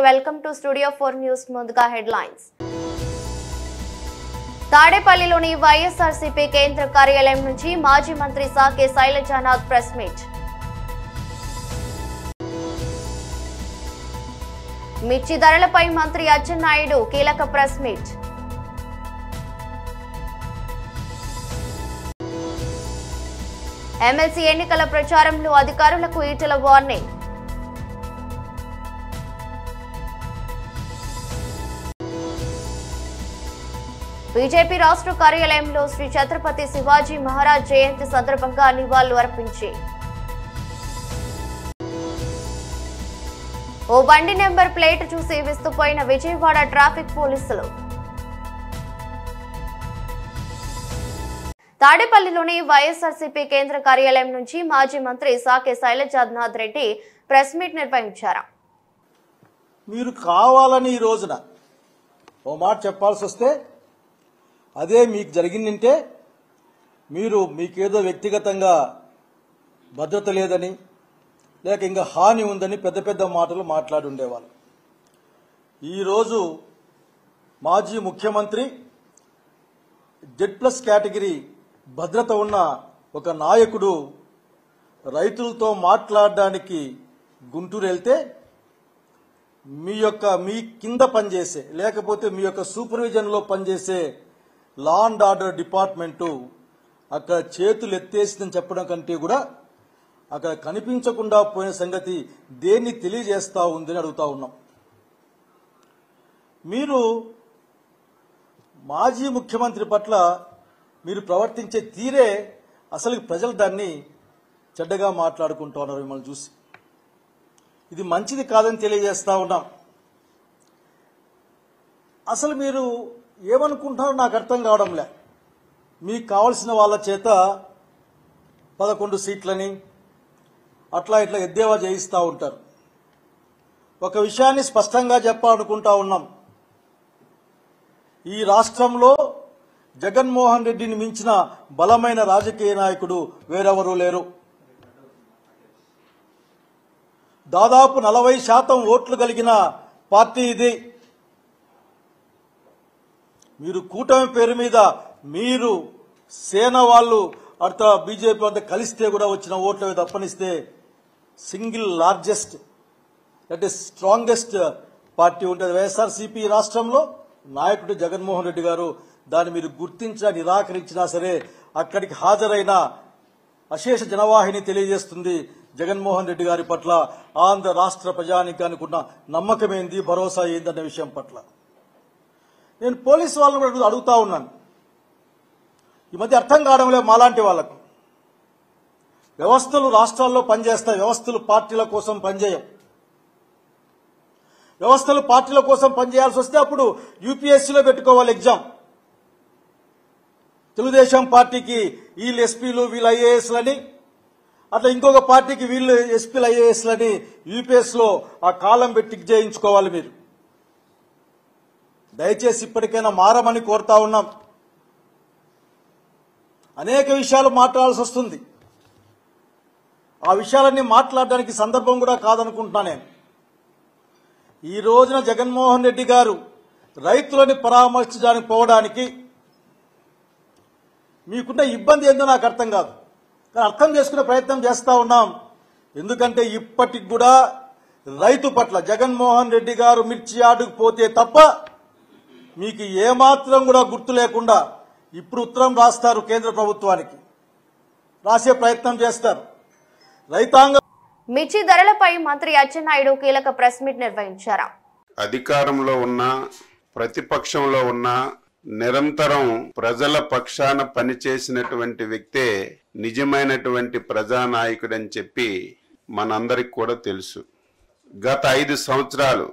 Welcome to studio 4 news. ముందుగా headlines. తాడేపల్లిలోని వైఎస్ఆర్సీపీ కేంద్ర కార్యాలయం నుంచి మాజీ మంత్రి సాకే శైలజానాథ్ ప్రెస్ మీట్. మిర్చి ధరలపై మంత్రి అచ్చెన్నాయుడు కీలక ప్రెస్ మీట్. ఎమ్మెల్సీ ఎన్నికల ప్రచారంలో అధికారులకు ఈటెల వార్నింగ్. బీజేపీ రాష్ట్ర కార్యాలయంలో శ్రీ ఛత్రపతి శివాజీ మహారాజ్ జయంతి సందర్భంగా నివాళులు అర్పించి ఓ బండి నెంబర్ ప్లేట్ చూసి విస్తుపోయిన విజయవాడ ట్రాఫిక్ పోలీసులు. తాడేపల్లిలోని వైఎస్ఆర్సీపీ కేంద్ర కార్యాలయం నుంచి మాజీ మంత్రి సాకే శైలజానాథ్ రెడ్డి ప్రెస్ మీట్ నిర్వహించారు. మీరు కావాలని ఈ రోజున ఓ మాట చెప్పాల్సి వస్తే అదే మీకు జరిగిందంటే మీరు మీకేదో వ్యక్తిగతంగా భద్రత లేదని లేక ఇంకా హాని ఉందని పెద్ద పెద్ద మాటలు మాట్లాడి ఉండేవాళ్ళు. ఈరోజు మాజీ ముఖ్యమంత్రి Z+ కేటగిరీ భద్రత ఉన్న ఒక నాయకుడు రైతులతో మాట్లాడడానికి గుంటూరు వెళ్తే మీ కింద పనిచేసే లేకపోతే మీ యొక్క సూపర్విజన్లో పనిచేసే లా అండ్ ఆర్డర్ డిపార్ట్మెంటు అక్కడ చేతులు ఎత్తేసిందని చెప్పడం కంటే కూడా అక్కడ కనిపించకుండా పోయిన సంగతి దేన్ని తెలియజేస్తా ఉందని అడుగుతా ఉన్నాం. మీరు మాజీ ముఖ్యమంత్రి పట్ల మీరు ప్రవర్తించే తీరే అసలు ప్రజలు దాన్ని చెడ్డగా మాట్లాడుకుంటూ ఉన్నారు. మిమ్మల్ని చూసి ఇది మంచిది కాదని తెలియజేస్తా ఉన్నాం. అసలు మీరు ఏమనుకుంటున్నారో నాకు అర్థం కావడంలే. మీకు కావలసిన వాళ్ళ చేత 11 సీట్లని అట్లా ఇట్లా ఎద్దేవా చేయిస్తూ ఉంటారు. ఒక విషయాన్ని స్పష్టంగా చెప్పాలనుకుంటా ఉన్నాం. ఈ రాష్ట్రంలో జగన్మోహన్ రెడ్డిని మించిన బలమైన రాజకీయ నాయకుడు వేరెవరూ లేరు. దాదాపు 40% ఓట్లు కలిగిన పార్టీ ఇది. మీరు కూటమి పేరు మీద మీరు సేన వాళ్ళు అర్థ బీజేపీ అంతా కలిస్తే కూడా వచ్చిన ఓట్లు తప్పనిస్తే సింగిల్ లార్జెస్ట్ అంటే స్ట్రాంగెస్ట్ పార్టీ ఉంటుంది వైఎస్ఆర్సీపీ రాష్ట్రంలో. నాయకుడు జగన్మోహన్ రెడ్డి గారు దాన్ని మీరు గుర్తించినా నిరాకరించినా సరే అక్కడికి హాజరైన అశేష జనవాహిని తెలియజేస్తుంది జగన్మోహన్ రెడ్డి గారి పట్ల ఆంధ్ర రాష్ట్ర ప్రజానీకానికి ఉన్న నమ్మకం ఏంది, భరోసా ఏందన్న విషయం పట్ల. నేను పోలీసు వాళ్ళని కూడా అడుగుతా ఉన్నాను. ఈ మధ్య అర్థం కావడం లేదు మాలాంటి వాళ్లకు. వ్యవస్థలు రాష్ట్రాల్లో పనిచేస్తాయి, వ్యవస్థలు పార్టీల కోసం పనిచేయం. వ్యవస్థలు పార్టీల కోసం పనిచేయాల్సి వస్తే అప్పుడు యూపీఎస్సీలో పెట్టుకోవాలి ఎగ్జామ్. తెలుగుదేశం పార్టీకి వీళ్ళు ఎస్పీలు వీళ్ళు ఐఏఎస్లని, అట్లా ఇంకొక పార్టీకి వీళ్ళు ఎస్పీలు ఐఏఎస్లని యూపీఎస్లో ఆ కాలం పెట్టి టిక్ చేయించుకోవాలి. మీరు దయచేసి ఇప్పటికైనా మారమని కోరుతా ఉన్నాం. అనేక విషయాలు మాట్లాడాల్సి వస్తుంది. ఆ విషయాలన్నీ మాట్లాడడానికి సందర్భం కూడా కాదనుకుంటున్నా నేను. ఈ రోజున జగన్మోహన్ రెడ్డి గారు రైతులని పరామర్శించడానికి పోవడానికి మీకున్న ఇబ్బంది ఏందో నాకు అర్థం కాదు, కానీ అర్థం చేసుకునే ప్రయత్నం చేస్తా ఉన్నాం. ఎందుకంటే ఇప్పటికి కూడా రైతు పట్ల జగన్మోహన్ రెడ్డి గారు మిర్చి యార్డుకు పోతే తప్ప మీకు ఏమాత్రం కూడా గుర్తు లేకుండా ఇప్పుడు ఉత్తరం రాస్తారు కేంద్ర ప్రభుత్వానికి, రాసే ప్రయత్నం చేస్తారు. రైతాంగం మిర్చి ధరలపై మంత్రి అచ్చెన్నాయుడు కీలక ప్రెస్ మీట్ నిర్వహించారు. అధికారంలో ఉన్న ప్రతిపక్షంలో ఉన్న నిరంతరం ప్రజల పక్షాన పనిచేసినటువంటి వ్యక్తే నిజమైనటువంటి ప్రజానాయకుడని చెప్పి మనందరికి కూడా తెలుసు. గత 5 సంవత్సరాలు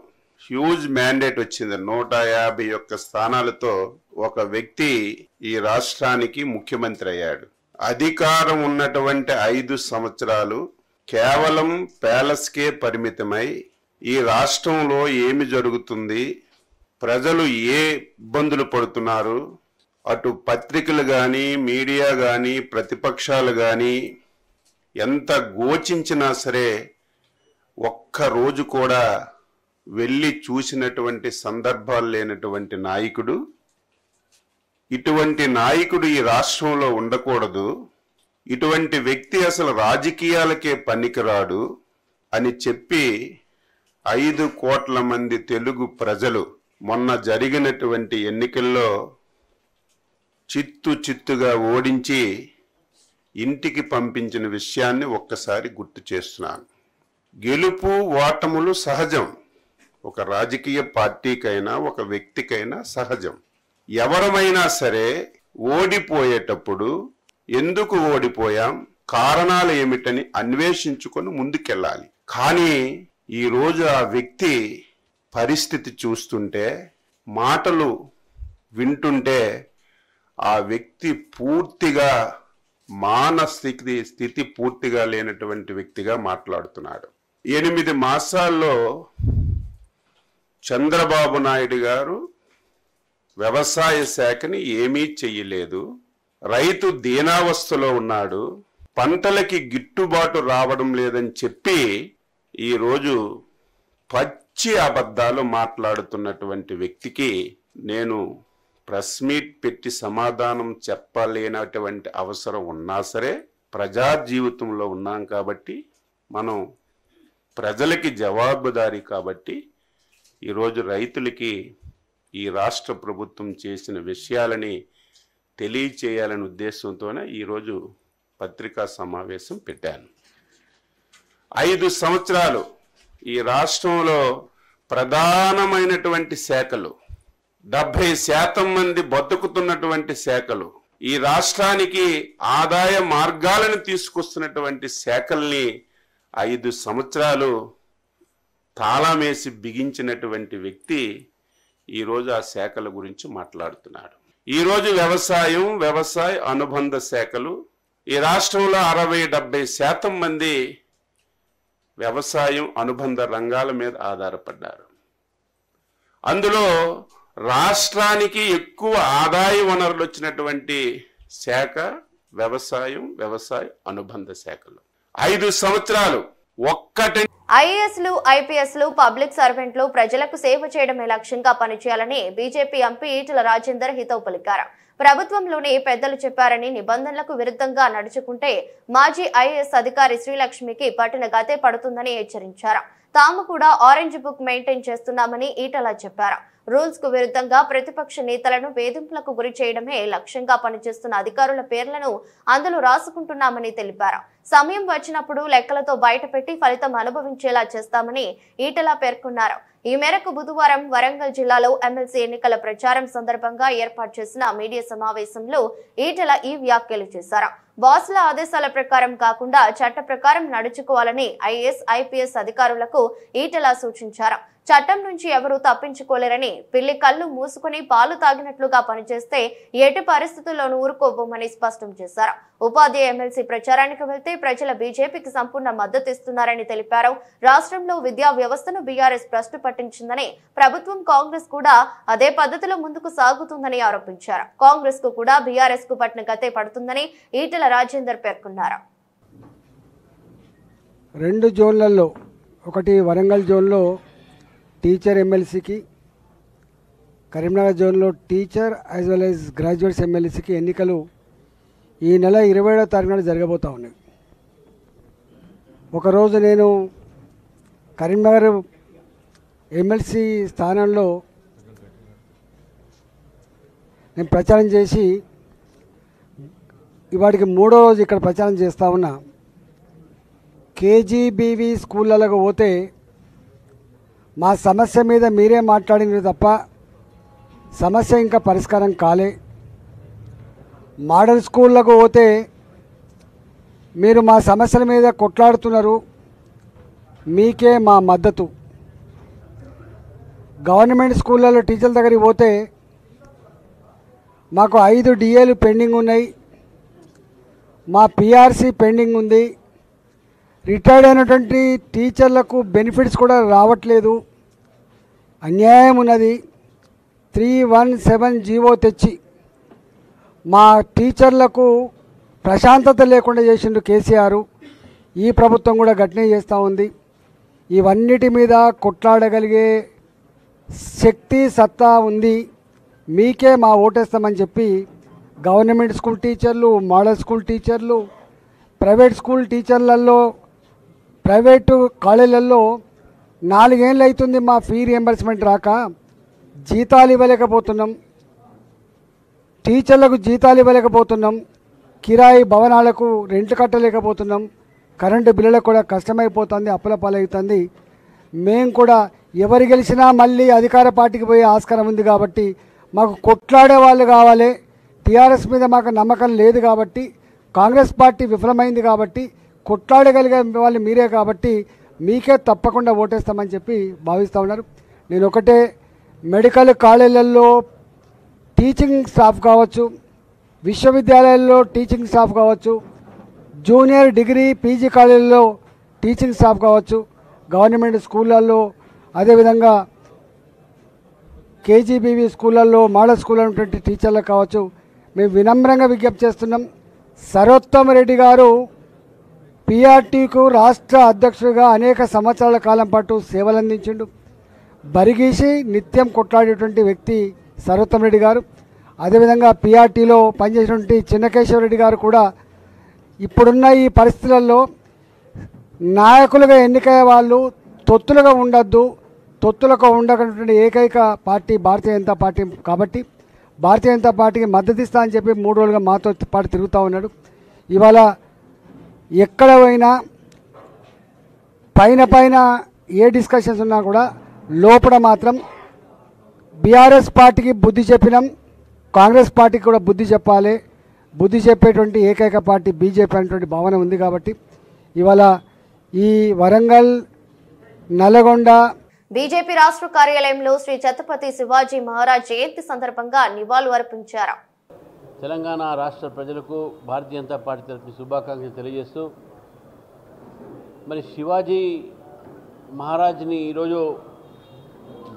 హ్యూజ్ మ్యాండేట్ వచ్చింది. 151 స్థానాలతో ఒక వ్యక్తి ఈ రాష్ట్రానికి ముఖ్యమంత్రి అయ్యాడు. అధికారం ఉన్నటువంటి 5 సంవత్సరాలు కేవలం ప్యాలెస్కే పరిమితమై ఈ రాష్ట్రంలో ఏమి జరుగుతుంది, ప్రజలు ఏ ఇబ్బందులు పడుతున్నారు, అటు పత్రికలు కానీ మీడియా కానీ ప్రతిపక్షాలు కానీ ఎంత గోచించినా సరే ఒక్క రోజు కూడా వెళ్ళి చూసినటువంటి సందర్భాలు లేనటువంటి నాయకుడు, ఇటువంటి నాయకుడు ఈ రాష్ట్రంలో ఉండకూడదు, ఇటువంటి వ్యక్తి అసలు రాజకీయాలకే పనికిరాడు అని చెప్పి 5 కోట్ల మంది తెలుగు ప్రజలు మొన్న జరిగినటువంటి ఎన్నికల్లో చిత్తుగా ఓడించి ఇంటికి పంపించిన విషయాన్ని ఒక్కసారి గుర్తు చేస్తున్నాను. గెలుపు ఓటములు సహజం, ఒక రాజకీయ పార్టీకైనా ఒక వ్యక్తికైనా సహజం. ఎవరమైనా సరే ఓడిపోయేటప్పుడు ఎందుకు ఓడిపోయాం, కారణాలు ఏమిటని అన్వేషించుకొని ముందుకెళ్ళాలి. కానీ ఈరోజు ఆ వ్యక్తి పరిస్థితి చూస్తుంటే, మాటలు వింటుంటే ఆ వ్యక్తి పూర్తిగా స్థితి పూర్తిగా లేనటువంటి వ్యక్తిగా మాట్లాడుతున్నాడు. 8 మాసాల్లో చంద్రబాబు నాయుడు గారు వ్యవసాయ శాఖని ఏమీ చెయ్యలేదు, రైతు దీనావస్థలో ఉన్నాడు, పంటలకి గిట్టుబాటు రావడం లేదని చెప్పి ఈరోజు పచ్చి అబద్ధాలు మాట్లాడుతున్నటువంటి వ్యక్తికి నేను ప్రెస్ మీట్ పెట్టి సమాధానం చెప్పలేనటువంటి అవసరం ఉన్నా సరే, ప్రజా జీవితంలో ఉన్నాం కాబట్టి, మనం ప్రజలకి జవాబుదారీ కాబట్టి ఈరోజు రైతులకి ఈ రాష్ట్ర ప్రభుత్వం చేసిన విషయాలని తెలియచేయాలనే ఉద్దేశంతోనే ఈరోజు పత్రికా సమావేశం పెట్టాను. 5 సంవత్సరాలు ఈ రాష్ట్రంలో ప్రధానమైనటువంటి శాఖలు, 70% మంది బతుకుతున్నటువంటి శాఖలు, ఈ రాష్ట్రానికి ఆదాయ మార్గాలను తీసుకొస్తున్నటువంటి శాఖల్ని 5 సంవత్సరాలు తాళమేసి బిగించినటువంటి వ్యక్తి ఈరోజు ఆ శాఖల గురించి మాట్లాడుతున్నాడు. ఈరోజు వ్యవసాయ అనుబంధ శాఖలు, ఈ రాష్ట్రంలో 60-70% మంది వ్యవసాయం అనుబంధ రంగాల మీద ఆధారపడ్డారు. అందులో రాష్ట్రానికి ఎక్కువ ఆదాయ వనరులు వచ్చినటువంటి శాఖ వ్యవసాయ అనుబంధ శాఖలు. 5 సంవత్సరాలు ఒక్కటి ఐఏఎస్లు, ఐపీఎస్లు, పబ్లిక్ సర్వెంట్లు ప్రజలకు సేవ చేయడమే లక్ష్యంగా పనిచేయాలని బీజేపీ ఎంపీ ఈటెల రాజేందర్ హితవు పలికారు. ప్రభుత్వంలోని పెద్దలు చెప్పారని నిబంధనలకు విరుద్ధంగా నడుచుకుంటే మాజీ ఐఏఎస్ అధికారి శ్రీలక్ష్మికి పట్టిన గతే పడుతుందని హెచ్చరించారు. తాము కూడా ఆరెంజ్ బుక్ మెయింటైన్ చేస్తున్నామని ఈటెల చెప్పారు. రూల్స్ కు విరుద్ధంగా ప్రతిపక్ష నేతలను వేధింపులకు గురి చేయడమే లక్ష్యంగా పనిచేస్తున్న అధికారుల పేర్లను అందులో రాసుకుంటున్నామని తెలిపారు. సమయం వచ్చినప్పుడు లెక్కలతో బయటపెట్టి ఫలితం అనుభవించేలా చేస్తామని ఈటెల పేర్కొన్నారు. ఈ మేరకు బుధవారం వరంగల్ జిల్లాలో ఎమ్మెల్సీ ఎన్నికల ప్రచారం సందర్భంగా ఏర్పాటు చేసిన మీడియా సమావేశంలో ఈటెల ఈ వ్యాఖ్యలు చేశారు. బాస్ల ఆదేశాల ప్రకారం కాకుండా చట్ట ప్రకారం నడుచుకోవాలని ఐఏఎస్, ఐపీఎస్ అధికారులకు ఈటెల సూచించారు. చట్టం నుంచి ఎవరూ తప్పించుకోలేరని, పిల్లి కళ్ళు మూసుకుని పాలు తాగినట్లుగా పనిచేస్తే ఎట్టి పరిస్థితుల్లోనూ ఊరుకోబోమని స్పష్టం చేశారు. ఉపాధ్యాయ ఎమ్మెల్సీ ప్రచారానికి వెళ్తే ప్రజల బీజేపీకి సంపూర్ణ మద్దతు ఇస్తున్నారని తెలిపారు. రాష్ట్రంలో విద్యా వ్యవస్థను బీఆర్ఎస్ భ్రష్టు పట్టించిందని, ప్రభుత్వం కాంగ్రెస్ కూడా అదే పద్ధతిలో ముందుకు సాగుతుందని ఆరోపించారు. కాంగ్రెస్ కు కూడా బీఆర్ఎస్ కు పట్టిన గతే పడుతుందని ఈటెల రాజేందర్ పేర్కొన్నారు. 2 జోన్లలో, ఒకటి వరంగల్ జోన్లో టీచర్ ఎమ్మెల్సీకి, కరీంనగర్ జోన్లో teacher as well as graduates ఎమ్మెల్సీకి ఎన్నికలు ఈ నెల 27వ తారీఖున జరగబోతూ ఉన్నాయి. ఒకరోజు నేను కరీంనగర్ ఎమ్మెల్సీ స్థానంలో నేను ప్రచారం చేసి ఇవాటికి 3వ రోజు ఇక్కడ ప్రచారం చేస్తూ ఉన్నా. కేజీబీవీ స్కూళ్ళకు పోతే మా సమస్య మీద మీరే మాట్లాడినది తప్ప సమస్య ఇంకా పరిష్కారం కాలే. మోడల్ స్కూళ్ళకు పోతే మీరు మా సమస్యల మీద కొట్లాడుతున్నారు, మీకే మా మద్దతు. గవర్నమెంట్ స్కూళ్ళలో టీచర్ల దగ్గరికి పోతే మాకు 5 డిఏలు పెండింగ్ ఉన్నాయి, మా పిఆర్సీ పెండింగ్ ఉంది, రిటైర్డ్ అయినటువంటి టీచర్లకు బెనిఫిట్స్ కూడా రావట్లేదు, అన్యాయం ఉన్నది. 317 జీవో తెచ్చి మా టీచర్లకు ప్రశాంతత లేకుండా చేసిండు కేసీఆర్. ఈ ప్రభుత్వం కూడా గట్నే చేస్తూ ఉంది. ఇవన్నిటి మీద కొట్లాడగలిగే శక్తి సత్తా ఉంది, మీకే మా ఓటేస్తామని చెప్పి గవర్నమెంట్ స్కూల్ టీచర్లు, మోడల్ స్కూల్ టీచర్లు, ప్రైవేట్ స్కూల్ టీచర్లలో, ప్రైవేటు కాలేజీలలో 4 ఏళ్ళు అవుతుంది మా ఫీ రియంబర్స్మెంట్ రాక, జీతాలు ఇవ్వలేకపోతున్నాం, టీచర్లకు జీతాలు ఇవ్వలేకపోతున్నాం, కిరాయి భవనాలకు రెంట్లు కట్టలేకపోతున్నాం, కరెంటు బిల్లులకు కూడా కష్టమైపోతుంది, అప్పుల పాలవుతుంది. మేము కూడా ఎవరు గెలిచినా మళ్ళీ అధికార పార్టీకి పోయే ఆస్కారం ఉంది కాబట్టి మాకు కొట్లాడే వాళ్ళు కావాలి. టీఆర్ఎస్ మీద మాకు నమ్మకం లేదు కాబట్టి, కాంగ్రెస్ పార్టీ విఫలమైంది కాబట్టి, కొట్లాడగలిగే వాళ్ళు మీరే కాబట్టి మీకే తప్పకుండా ఓటేస్తామని చెప్పి భావిస్తూ ఉన్నారు. నేను ఒకటే, మెడికల్ కాలేజీలలో టీచింగ్ స్టాఫ్ కావచ్చు, విశ్వవిద్యాలయాల్లో టీచింగ్ స్టాఫ్ కావచ్చు, జూనియర్ డిగ్రీ పీజీ కాలేజీల్లో టీచింగ్ స్టాఫ్ కావచ్చు, గవర్నమెంట్ స్కూళ్ళల్లో, అదేవిధంగా కేజీబీవీ స్కూళ్ళల్లో, మోడల్ స్కూల్లో ఉన్నటువంటి టీచర్లకు కావచ్చు, మేము వినమ్రంగా విజ్ఞప్తి చేస్తున్నాం. సరోత్తమ్ రెడ్డి గారు పీఆర్టీకు రాష్ట్ర అధ్యక్షుడిగా అనేక సంవత్సరాల కాలం పాటు సేవలు అందించిండు. బరిగీసి నిత్యం కొట్లాడేటువంటి వ్యక్తి సరోత్తమ్ రెడ్డి గారు. అదేవిధంగా పీఆర్టీలో పనిచేసినటువంటి చిన్నకేశవరెడ్డి గారు కూడా ఇప్పుడున్న ఈ పరిస్థితులలో నాయకులుగా ఎన్నికయ్యే వాళ్ళు తొత్తులుగా ఉండొద్దు, తొత్తులకు ఉండటువంటి ఏకైక పార్టీ భారతీయ జనతా పార్టీ కాబట్టి భారతీయ జనతా పార్టీకి మద్దతు ఇస్తా అని చెప్పి 3 రోజులుగా మాతో పాటు తిరుగుతూ ఉన్నాడు. ఇవాళ ఎక్కడ పోయినా పైన ఏ డిస్కషన్స్ ఉన్నా కూడా లోపల మాత్రం బీఆర్ఎస్ పార్టీకి బుద్ధి చెప్పినాం, కాంగ్రెస్ పార్టీకి కూడా బుద్ధి చెప్పాలి, బుద్ధి చెప్పేటువంటి ఏకైక పార్టీ బీజేపీ అనేటువంటి భావన ఉంది. కాబట్టి ఇవాళ ఈ వరంగల్, నల్గొండ బీజేపీ రాష్ట్ర కార్యాలయంలో శ్రీ ఛత్రపతి శివాజీ మహారాజ్ జయంతి సందర్భంగా నివాళులు అర్పించారు. తెలంగాణ రాష్ట్ర ప్రజలకు భారతీయ జనతా పార్టీ తరఫున శుభాకాంక్షలు తెలియజేస్తూ, మరి శివాజీ మహారాజ్ని ఈరోజు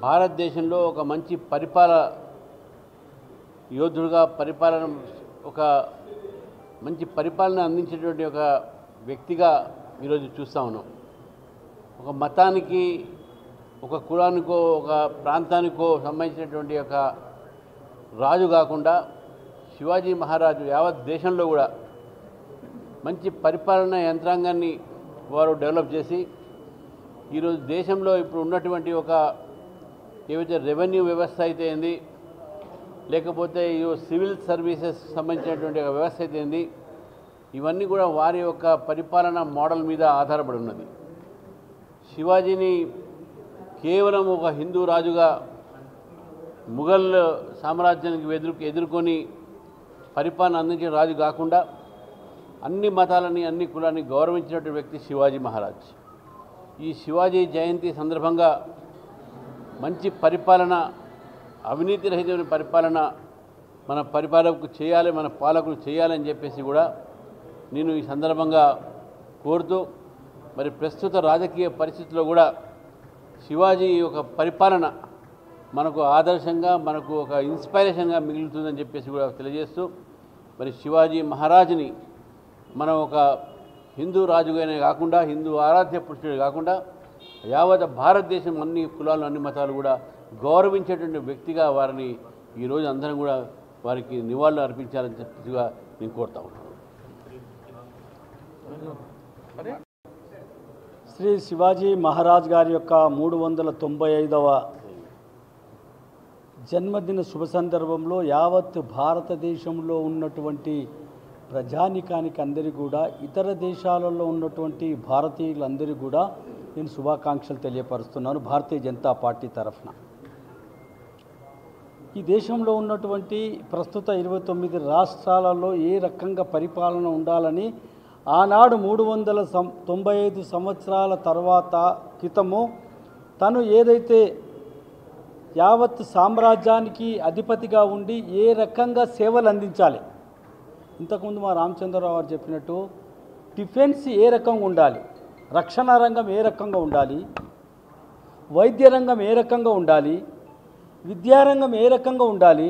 భారతదేశంలో ఒక మంచి యోధుడుగా ఒక మంచి పరిపాలన అందించేటువంటి ఒక వ్యక్తిగా ఈరోజు చూస్తూ ఉన్నాం. ఒక మతానికి, ఒక కులానికో, ఒక ప్రాంతానికో సంబంధించినటువంటి ఒక రాజు కాకుండా శివాజీ మహారాజు యావత్ దేశంలో కూడా మంచి పరిపాలన యంత్రాంగాన్ని వారు డెవలప్ చేసి ఈరోజు దేశంలో ఇప్పుడు ఉన్నటువంటి ఒక ఏవైతే రెవెన్యూ వ్యవస్థ అయితే ఏంది, లేకపోతే ఈ సివిల్ సర్వీసెస్ సంబంధించినటువంటి ఒక వ్యవస్థ అయితే ఏంది, ఇవన్నీ కూడా వారి యొక్క పరిపాలన మోడల్ మీద ఆధారపడి ఉన్నది. శివాజీని కేవలం ఒక హిందూ రాజుగా ముఘల్ సామ్రాజ్యానికి ఎదుర్కొని పరిపాలన అందించిన రాజు కాకుండా అన్ని మతాలని, అన్ని కులాన్ని గౌరవించినటువంటి వ్యక్తి శివాజీ మహారాజ్. ఈ శివాజీ జయంతి సందర్భంగా మంచి పరిపాలన, అవినీతి రహితమైన పరిపాలన మన పరిపాలకులు చేయాలి, మన పాలకులు చేయాలని చెప్పేసి కూడా నేను ఈ సందర్భంగా కోరుతూ, మరి ప్రస్తుత రాజకీయ పరిస్థితుల్లో కూడా శివాజీ ఒక పరిపాలన మనకు ఆదర్శంగా, మనకు ఒక ఇన్స్పైరేషన్గా మిగులుతుందని చెప్పేసి కూడా తెలియజేస్తూ, మరి శివాజీ మహారాజుని మనం ఒక హిందూ రాజుగానే కాకుండా, హిందూ ఆరాధ్య పురుషుడే కాకుండా యావత్ భారతదేశం అన్ని కులాలు, అన్ని మతాలు కూడా గౌరవించేటువంటి వ్యక్తిగా వారిని ఈరోజు అందరం కూడా వారికి నివాళులు అర్పించాలని చెప్పేసిగా నేను కోరుతా ఉన్నాను. శ్రీ శివాజీ మహారాజ్ గారి యొక్క 395వ జన్మదిన శుభ సందర్భంలో యావత్ భారతదేశంలో ఉన్నటువంటి ప్రజానికానికి అందరికీ కూడా, ఇతర దేశాలలో ఉన్నటువంటి భారతీయులందరికీ కూడా నేను శుభాకాంక్షలు తెలియపరుస్తున్నాను భారతీయ జనతా పార్టీ తరఫున. ఈ దేశంలో ఉన్నటువంటి ప్రస్తుత 29 రాష్ట్రాలలో ఏ రకంగా పరిపాలన ఉండాలని ఆనాడు 395 సంవత్సరాల తర్వాత క్రితము తను ఏదైతే యావత్ సామ్రాజ్యానికి అధిపతిగా ఉండి ఏ రకంగా సేవలు అందించాలి, ఇంతకుముందు మా రామచంద్రరావు గారు చెప్పినట్టు డిఫెన్స్ ఏ రకంగా ఉండాలి, రక్షణ రంగం ఏ రకంగా ఉండాలి, వైద్య రంగం ఏ రకంగా ఉండాలి, విద్యారంగం ఏ రకంగా ఉండాలి,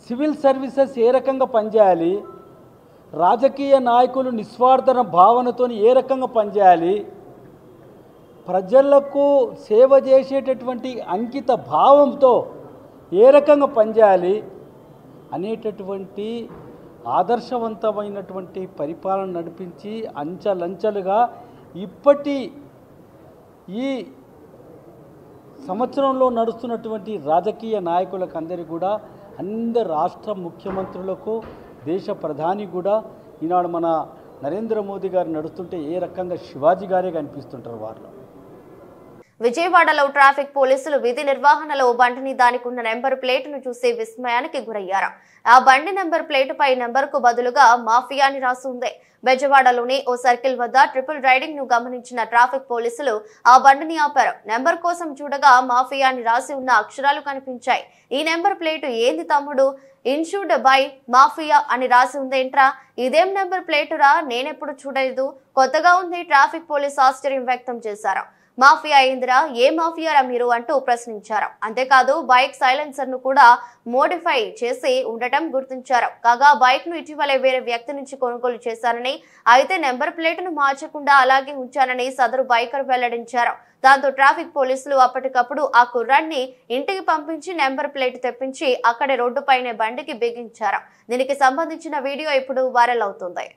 సివిల్ సర్వీసెస్ ఏ రకంగా పనిచేయాలి, రాజకీయ నాయకులు నిస్వార్థ భావనతో ఏ రకంగా పనిచేయాలి, ప్రజలకు సేవ చేసేటటువంటి అంకిత భావంతో ఏ రకంగా పనిచేయాలి అనేటటువంటి ఆదర్శవంతమైనటువంటి పరిపాలన నడిపించి అంచెలంచెలుగా ఇప్పటి ఈ సంవత్సరంలో నడుస్తున్నటువంటి రాజకీయ నాయకులకు అందరికీ కూడా అందరు రాష్ట్ర ముఖ్యమంత్రులకు దేశ ప్రధాని కూడా ఈనాడు మన నరేంద్ర మోదీ గారు నడుస్తుంటే ఏ రకంగా శివాజీ గారే కనిపిస్తుంటారు వాళ్ళు. విజయవాడలో ట్రాఫిక్ పోలీసులు విధి నిర్వహణలో బండిని దానికి ఉన్న నెంబర్ ప్లేటును చూసి విస్మయానికి గురయ్యారు. ఆ బండి నెంబర్ ప్లేటుపై నెంబర్కు బదులుగా మాఫియా అని రాసి ఉంది. బెజవాడలోని ఓ సర్కిల్ వద్ద ట్రిపుల్ రైడింగ్ ను గమనించిన ట్రాఫిక్ పోలీసులు ఆ బండిని ఆపారు. నెంబర్ కోసం చూడగా మాఫియా అని రాసి ఉన్న అక్షరాలు కనిపించాయి. ఈ నెంబర్ ప్లేటు ఏంది తమ్ముడు, ఇన్షూర్డ్ బై మాఫియా అని రాసి ఉందేంట్రా, ఇదేం నెంబర్ ప్లేటురా, నేనెప్పుడు చూడలేదు, కొత్తగా ఉంది. ట్రాఫిక్ పోలీసు ఆశ్చర్యం వ్యక్తం చేశారు. మాఫియా అయిందిరా, ఏ మాఫియారా మీరు అంటూ ప్రశ్నించారు. అంతేకాదు బైక్ సైలెన్సర్ ను కూడా మోడిఫై చేసి ఉండటం గుర్తించారు. కాగా బైక్ ను ఇటీవలే వేరే వ్యక్తి నుంచి కొనుగోలు చేశారని, అయితే నెంబర్ ప్లేటును మార్చకుండా అలాగే ఉంచానని సదరు బైకర్ వెల్లడించారు. దాంతో ట్రాఫిక్ పోలీసులు అప్పటికప్పుడు ఆ కుర్రాన్ని ఇంటికి పంపించి నెంబర్ ప్లేట్ తెప్పించి అక్కడే రోడ్డుపైనే బండికి బిగించారు. దీనికి సంబంధించిన వీడియో ఇప్పుడు వైరల్ అవుతుంది.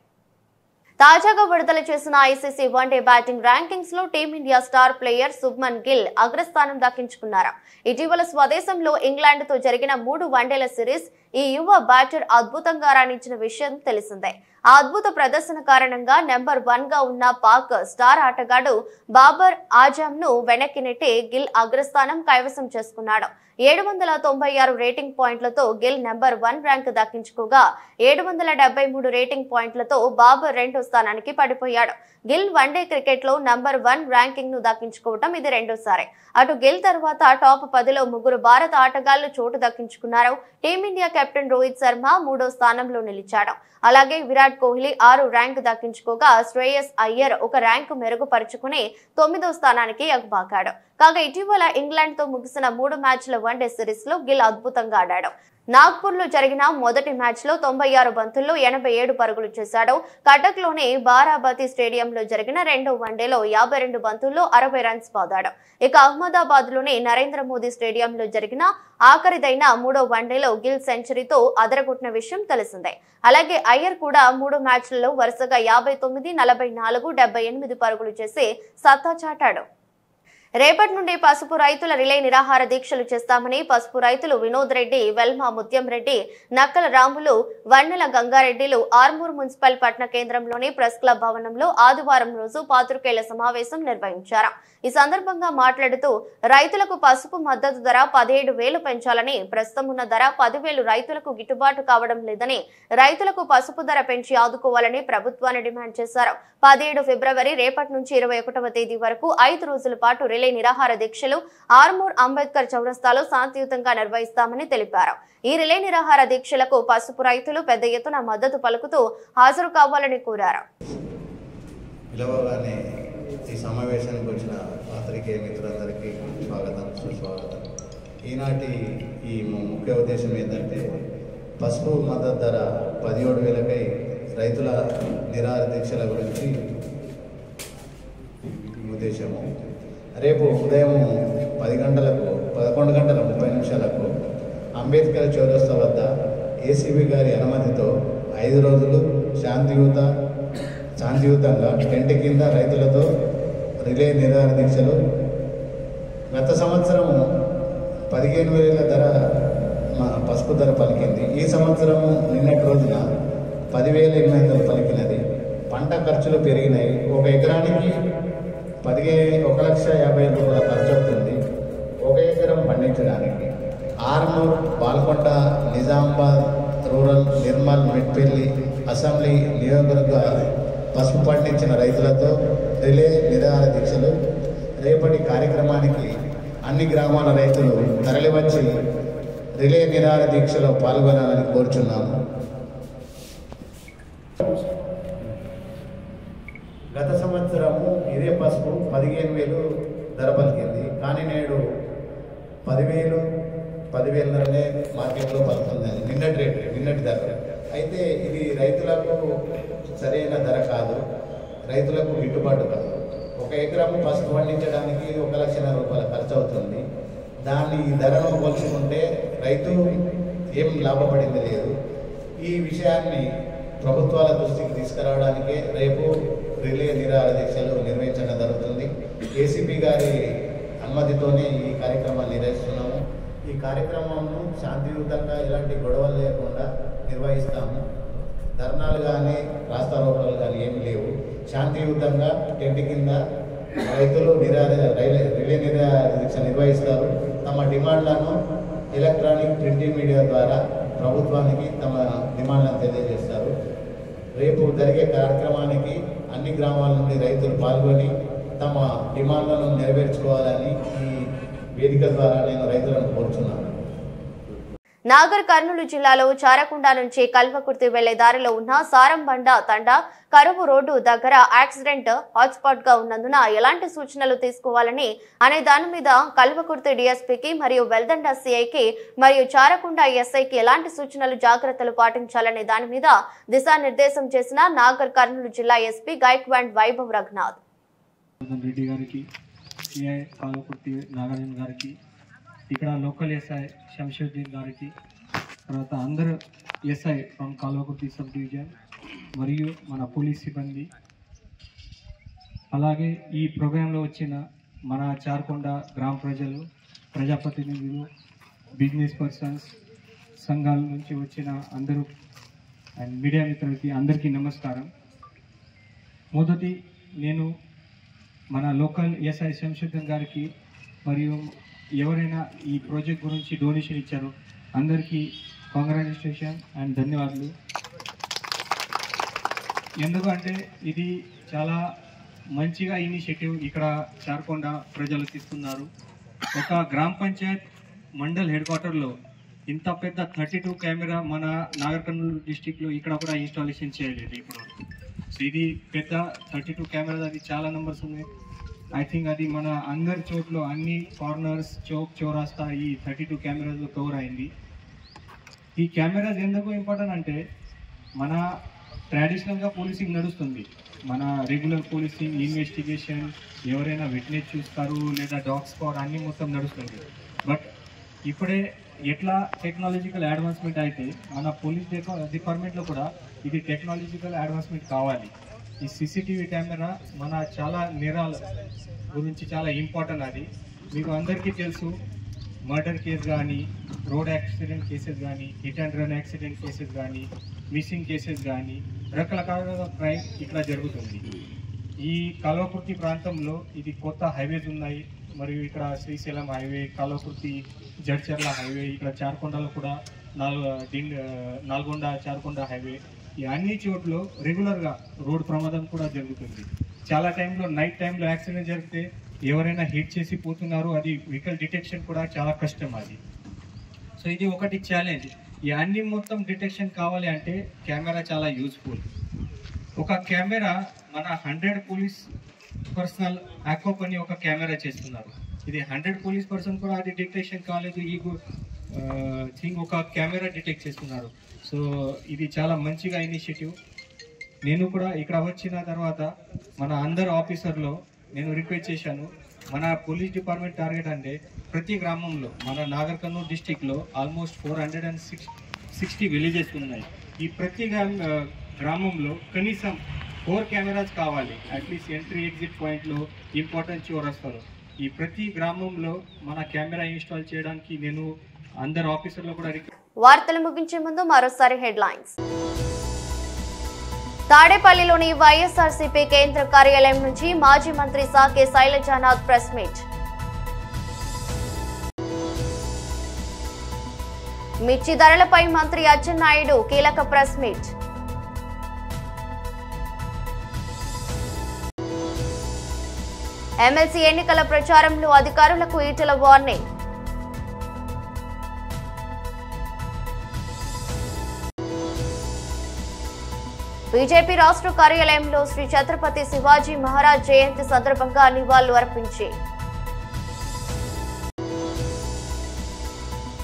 తాజాగా విడుదల చేసిన ఐసీసీ వన్డే బ్యాటింగ్ ర్యాంకింగ్స్ లో team India star player Shubman Gill అగ్రస్థానం దక్కించుకున్నారు. ఇటీవల స్వదేశంలో ఇంగ్లాండ్ తో జరిగిన 3 వన్డేల సిరీస్ ఈ యువ బ్యాటర్ అద్భుతంగా రాణించిన విషయం తెలిసిందే. ఆ అద్భుత ప్రదర్శన కారణంగా నెంబర్ 1 గా ఉన్న పాక్ స్టార్ ఆటగాడు బాబర్ ఆజమ్ ను వెనక్కి నెట్టి గిల్ అగ్రస్థానం కైవసం చేసుకున్నాడు. 796 రేటింగ్ పాయింట్లతో గిల్ నెంబర్ 1 ర్యాంక్ దక్కించుకోగా 773 రేటింగ్ పాయింట్లతో బాబర్ 2వ స్థానానికి పడిపోయాడు. గిల్ వన్డే క్రికెట్ లో నెంబర్ 1 ర్యాంకింగ్ ను దక్కించుకోవటం ఇది రెండోసారి. అటు గిల్ తర్వాత టాప్ 10లో 3 భారత ఆటగాళ్లు చోటు దక్కించుకున్నారు. టీమిండియా కెప్టెన్ రోహిత్ శర్మ 3వ స్థానంలో నిలిచాడు. అలాగే విరాట్ కోహ్లీ 6 ర్యాంకు దక్కించుకోగా శ్రేయస్ అయ్యర్ 1 ర్యాంకు మెరుగుపరుచుకుని 9వ స్థానానికి ఎగబాకాడు. కాగా ఇటీవల ఇంగ్లాండ్ తో ముగిసిన 3 మ్యాచ్ల వన్డే సిరీస్ లో గిల్ అద్భుతంగా ఆడాడు. నాగ్పూర్ లో జరిగిన మొదటి మ్యాచ్ లో 96 బంతుల్లో 87 పరుగులు చేశాడు. కటక్ లోని బారాబతి స్టేడియంలో జరిగిన 2వ వన్డేలో 52 బంతుల్లో 60 రన్స్ బాదాడు. ఇక అహ్మదాబాద్ లోని నరేంద్ర మోదీ స్టేడియంలో జరిగిన ఆఖరిదైన 3వ వన్డేలో గిల్ సెంచరీతో అదరగొట్టిన విషయం తెలిసిందే. అలాగే అయ్యర్ కూడా 3 మ్యాచ్లలో వరుసగా 59, 44, 78 పరుగులు చేసి సత్తా చాటాడు. రేపటి నుండి పసుపు రైతుల రిలే నిరాహార దీక్షలు చేస్తామని పసుపు రైతులు వినోద్ రెడ్డి, వెల్మా ముత్యం రెడ్డి, నక్కల రాములు, వన్నెల గంగారెడ్డిలు ఆర్మూర్ మున్సిపల్ పట్టణ కేంద్రంలోని ప్రెస్ క్లబ్ భవనంలో ఆదివారం రోజు పాత్రికేయుల సమావేశం నిర్వహించారు. ఈ సందర్భంగా మాట్లాడుతూ రైతులకు పసుపు మద్దతు ధర 17,000 పెంచాలని, ప్రస్తుతం ఉన్న ధర 10,000 రైతులకు గిట్టుబాటు కావడం లేదని, రైతులకు పసుపు ధర పెంచి ఆదుకోవాలని ప్రభుత్వాన్ని డిమాండ్ చేశారు. 17 ఫిబ్రవరి రేపటి నుంచి 21వ తేదీ వరకు 5 రోజుల పాటు రిలే నిరాహార దీక్షలు ఆర్మూర్ అంబేద్కర్ చౌరస్తాలో శాంతియుతంగా నిర్వహిస్తామని తెలిపారు. ఈ రిలే నిరాహార దీక్షలకు పసుపు రైతులు పెద్ద ఎత్తున మద్దతు పలుకుతూ హాజరు కావాలని కోరారు. ఈ సమావేశానికి వచ్చిన పాత్రికేయ మిత్రులందరికీ స్వాగతం, సుస్వాగతం. ఈనాటి ఈ ముఖ్య ఉద్దేశం ఏంటంటే పసుపు మద్దతు ధర 17,000కై రైతుల నిరాహార దీక్షల గురించి ఉద్దేశము. రేపు ఉదయం 10 గంటలకు 11 గంటల 30 నిమిషాలకు అంబేద్కర్ చౌరస్తా వద్ద ఏసీబీ గారి అనుమతితో 5 రోజులు శాంతియుతంగా టెంట్ కింద రైతులతో రిలే నిరాహార దీక్షలు. గత సంవత్సరం 15,000 ధర పసుపు ధర పలికింది. ఈ సంవత్సరం నిన్నటి రోజున 10,800 పలికినది. పంట ఖర్చులు పెరిగినాయి. 1 ఎకరానికి 1,50,000 రూపాయల ఖర్చు అవుతుంది 1 ఎకరం పండించడానికి. ఆర్మూర్, బాల్కొండ, నిజామాబాద్ రూరల్, నిర్మల్, మెట్పల్లి అసెంబ్లీ నియోజకవర్గ పసుపు పండించిన రైతులతో రిలే నిరాహార దీక్షలు. రేపటి కార్యక్రమానికి అన్ని గ్రామాల రైతులు తరలివచ్చి రిలే నిరాహార దీక్షలో పాల్గొనాలని కోరుచున్నాము. గత సంవత్సరము ఇదే పసుపు 15,000 ధర పలికింది. కానీ నేడు 10,000 మార్కెట్లో పలుకుతుంది. నిన్నటి ధర. అయితే ఇది రైతులకు సరైన ధర కాదు, రైతులకు గిట్టుబాటు కాదు. 1 ఎకరం పసుపు పండించడానికి 1,00,000 రూపాయల ఖర్చు అవుతుంది. దాని ధరను పోల్చుకుంటే రైతు ఏం లాభపడింది లేదు. ఈ విషయాన్ని ప్రభుత్వాల దృష్టికి తీసుకురావడానికే రేపు రిలే నిరాహార దీక్షలు నిర్వహించడం జరుగుతుంది. ఏసీపీ గారి అనుమతితోనే ఈ కార్యక్రమాన్ని నిర్వహిస్తున్నాము. ఈ కార్యక్రమంను శాంతియుతంగా ఎలాంటి గొడవలు లేకుండా నిర్వహిస్తాము. ధర్నాలు కానీ రాస్తారోకలు కానీ ఏమి లేవు. శాంతియుతంగా టెంట్ కింద రైతులు రిలే నిరాహార దీక్ష నిర్వహిస్తారు. తమ డిమాండ్లను ఎలక్ట్రానిక్ ప్రింటింగ్ మీడియా ద్వారా ప్రభుత్వానికి తమ డిమాండ్లను తెలియజేస్తారు. రేపు జరిగే కార్యక్రమానికి అన్ని గ్రామాల నుండి రైతులు పాల్గొని తమ డిమాండ్లను నెరవేర్చుకోవాలని ఈ వేదిక ద్వారా నేను రైతులను కోరుచున్నాను. నాగర్ కర్నూలు జిల్లాలో చారకొండ నుంచి కల్వకుర్తి వెళ్లే దారిలో ఉన్న సారంబండ తండా కరువు రోడ్డు దగ్గర యాక్సిడెంట్ హాట్స్పాట్ గా ఉన్నందున ఎలాంటి సూచనలు తీసుకోవాలని అనే దాని మీద కల్వకుర్తి డీఎస్పీకి మరియు వెల్దండ సిఐకి మరియు చారకొండ ఎస్ఐకి ఎలాంటి సూచనలు జాగ్రత్తలు పాటించాలనే దాని మీద దిశానిర్దేశం చేసిన నాగర్ కర్నూలు జిల్లా ఎస్పీ గైక్వాడ్ వైభవ్ రఘునాథ్ రెడ్డి గారికి, సిఐ కల్వకుర్తి నాగార్జున గారికి, ఇక్కడ లోకల్ ఎస్ఐ శంషుద్దీన్ గారికి, తర్వాత అందరు SI from Kalwakurthy sub division మరియు మన పోలీస్ సిబ్బంది, అలాగే ఈ ప్రోగ్రాంలో వచ్చిన మన చారకొండ గ్రామ ప్రజలు, ప్రజాప్రతినిధులు, బిజినెస్ పర్సన్స్, సంఘాల నుంచి వచ్చిన అందరూ అండ్ మీడియా మిత్రులకి అందరికీ నమస్కారం. మొదటి నేను మన లోకల్ ఎస్ఐ శంషుద్దీన్ గారికి మరియు ఎవరైనా ఈ ప్రాజెక్ట్ గురించి డొనేషన్ ఇచ్చారో అందరికీ కాంగ్రాచులేషన్ అండ్ ధన్యవాదాలు. ఎందుకంటే ఇది చాలా మంచిగా ఇనిషియేటివ్ ఇక్కడ చారకొండ ప్రజలు తీసుకున్నారు. ఒక గ్రామ పంచాయత్ మండల్ హెడ్ క్వార్టర్లో ఇంత పెద్ద 32 కెమెరా మన నాగర్ కర్నూలు డిస్టిక్లో ఇక్కడ కూడా ఇన్స్టాలేషన్ చేయలేదు ఇప్పుడు. సో ఇది పెద్ద 32 కెమెరా, అది చాలా నెంబర్స్ ఉన్నాయి. ఐ థింక్ అది మన అందరి చోట్ల అన్ని కార్నర్స్, చౌరాస్తా ఈ 32 కెమెరాస్లో కవర్ అయింది. ఈ కెమెరాస్ ఎందుకు ఇంపార్టెంట్ అంటే మన ట్రెడిషనల్గా పోలీసింగ్ నడుస్తుంది, మన రెగ్యులర్ పోలీసింగ్, ఇన్వెస్టిగేషన్, ఎవరైనా విట్నెస్ చూస్తారు లేదా డాగ్ స్క్వాడ్ అన్నీ మొత్తం నడుస్తుంది. బట్ ఇప్పుడే ఎట్లా టెక్నాలజికల్ అడ్వాన్స్మెంట్ అయితే మన పోలీస్ డిపార్ట్మెంట్లో కూడా ఇది టెక్నాలజికల్ అడ్వాన్స్మెంట్ కావాలి. ఈ సీసీటీవీ కెమెరా మన చాలా నేరాల గురించి చాలా ఇంపార్టెంట్. అది మీకు అందరికీ తెలుసు, మర్డర్ కేసు కానీ, రోడ్ యాక్సిడెంట్ కేసెస్ కానీ, hit and run accident cases కానీ, మిస్సింగ్ కేసెస్ కానీ రకరకాల క్రైమ్ ఇక్కడ జరుగుతుంది. ఈ కల్వకుర్తి ప్రాంతంలో ఇది కొత్త హైవేస్ ఉన్నాయి, మరియు ఇక్కడ శ్రీశైలం హైవే, కల్వకుర్తి జడ్చర్ల హైవే, ఇక్కడ చారకొండలో కూడా నల్గొండ చారకొండ హైవే, ఈ అన్ని చోట్ల రెగ్యులర్గా రోడ్ ప్రమాదం కూడా జరుగుతుంది. చాలా టైంలో నైట్ టైంలో యాక్సిడెంట్ జరిగితే ఎవరైనా హిట్ చేసి పోతున్నారు, అది వెహికల్ డిటెక్షన్ కూడా చాలా కష్టం అది. సో ఇది ఒకటి ఛాలెంజ్. ఈ అన్ని మొత్తం డిటెక్షన్ కావాలి అంటే కెమెరా చాలా యూజ్ఫుల్. ఒక కెమెరా మన 100 పోలీస్ పర్సనల్ యాక్వప్ అని ఒక కెమెరా చేస్తున్నారు. ఇది 100 పోలీస్ పర్సన్ కూడా అది డిటెక్షన్ కాలేదు, ఈ థింగ్ ఒక కెమెరా డిటెక్ట్ చేస్తున్నారు. సో ఇది చాలా మంచిగా ఇనిషియేటివ్. నేను కూడా ఇక్కడ వచ్చిన తర్వాత మన అందరు ఆఫీసర్లో నేను రిక్వెస్ట్ చేశాను, మన పోలీస్ డిపార్ట్మెంట్ టార్గెట్ అంటే ప్రతి గ్రామంలో మన నాగర్ కర్నూలు డిస్టిక్లో ఆల్మోస్ట్ 460 విలేజెస్ ఉన్నాయి. ఈ ప్రతి గ్రామంలో కనీసం 4 కెమెరాస్ కావాలి, అట్లీస్ట్ ఎంట్రీ ఎగ్జిట్ పాయింట్లో, ఇంపార్టెంట్ చౌరస్తాలో. ఈ ప్రతి గ్రామంలో మన కెమెరా ఇన్స్టాల్ చేయడానికి నేను అందరు ఆఫీసర్లు కూడా వార్తలు ముగించే ముందు మరోసారి హెడ్లైన్స్. తాడేపల్లిలోని వైఎస్ఆర్సీపీ కేంద్ర కార్యాలయం నుంచి మాజీ మంత్రి సాకే శైలజానాథ్ ప్రెస్ మీట్. మిర్చి ధరలపై మంత్రి అచ్చెన్నాయుడు కీలక ప్రెస్ మీట్. ఎమ్మెల్సీ ఎన్నికల ప్రచారంలో అధికారులకు ఈటెల వార్నింగ్. బీజేపీ రాష్ట్ర కార్యాలయంలో శ్రీ ఛత్రపతి శివాజీ మహారాజ్ జయంతి సందర్భంగా నివాళులు అర్పించి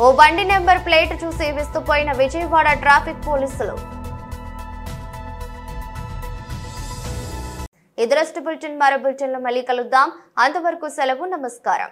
ఓ బండి నెంబర్ ప్లేట్ చూసి విస్తుపోయిన విజయవాడ ట్రాఫిక్ పోలీసులు. ఇదరస్ట్ బులెటిన్ మరో బులెటిన్లో మళ్ళీ కలుద్దాం. అంతవరకు సెలవు. నమస్కారం.